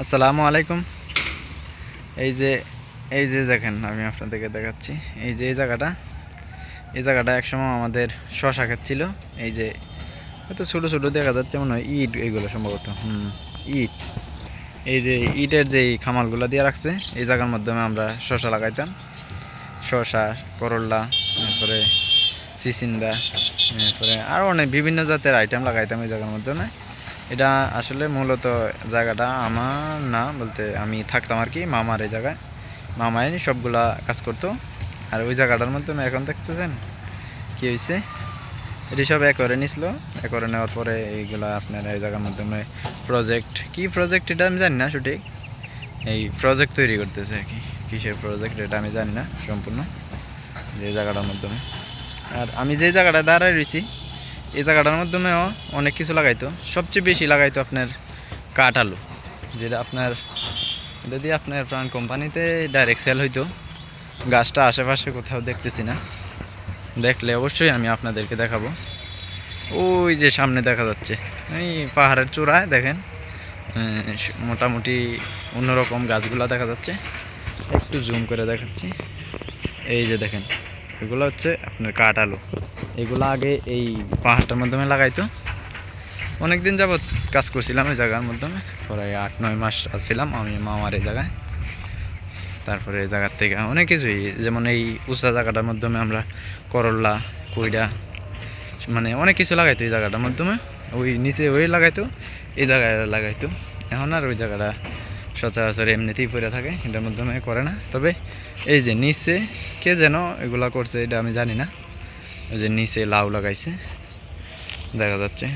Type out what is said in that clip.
আসসালামু আলাইকুম। এই যে এই যে দেখেন, আমি আপনাদেরকে দেখাচ্ছি। এই যে এই জায়গাটা একসময় আমাদের শশা ক্ষেত ছিল। এই যে হয়তো ছোটো ছোটো দেখা যাচ্ছে, মনে হয় ইট, এইগুলো সম্ভবত ইট। এই যে ইটের যে খামারগুলো দিয়ে রাখছে, এই জায়গার মাধ্যমে আমরা শশা লাগাইতাম। শশা, করল্লা, তারপরে চিচিন্দা, তারপরে আরও অনেক বিভিন্ন জাতের আইটেম লাগাইতাম এই জায়গার মাধ্যমে। এটা আসলে মূলত জায়গাটা আমার না, বলতে আমি থাকতাম আর কি মামার এই জায়গায়। মামাই সবগুলা কাজ করতো। আর ওই জায়গাটার মাধ্যমে এখন দেখতেছেন কি হয়েছে, এটি সব একরে নিছিল। একরে নেওয়ার পরে এইগুলা আপনার এই জায়গার মাধ্যমে প্রজেক্ট এটা আমি জানি না সঠিক। এই প্রজেক্ট তৈরি করতেছে আর কি। কিসের প্রজেক্ট এটা আমি জানি না সম্পূর্ণ, যে জায়গাটার মাধ্যমে। আর আমি যে জায়গাটা দাঁড়ায় রয়েছি, এই জায়গাটার মাধ্যমেও অনেক কিছু লাগাইতো। সবচেয়ে বেশি লাগাইতো আপনার কাঠ আলু, যেটা আপনার এটা দিয়ে আপনার প্রাণ কোম্পানিতে ডাইরেক্ট সেল হইতো। গাছটা আশেপাশে কোথাও দেখতেছি না, দেখলে অবশ্যই আমি আপনাদেরকে দেখাবো। ওই যে সামনে দেখা যাচ্ছে, এই পাহাড়ের চূড়ায় দেখেন মোটামুটি অন্যরকম গাছগুলা দেখা যাচ্ছে। একটু জুম করে দেখাচ্ছি। এই যে দেখেন, এগুলো হচ্ছে আপনার কাঠ আলু। এগুলো আগে এই পাহাড়টার মাধ্যমে লাগাইতো। অনেকদিন যাবৎ কাজ করছিলাম এই জায়গার মাধ্যমে, প্রায় 8-9 মাস ছিলাম আমি মামার এই জায়গায়। তারপরে এই জায়গার থেকে অনেক কিছুই, যেমন এই উঁচা জায়গাটার মাধ্যমে আমরা করল্লা, কইডা, মানে অনেক কিছু লাগাইতো এই জায়গাটার মাধ্যমে। ওই নিচে ওই লাগাইতো, এই জায়গায় লাগাইতো। এখন আর ওই জায়গাটা সচরাচর এমনিতেই পড়ে থাকে, এটার মাধ্যমে করে না। তবে এই যে নিচে কে যেন এগুলা করছে, এটা আমি জানি না। ওই যে নিচে লাউ লাগাইছে দেখা যাচ্ছে।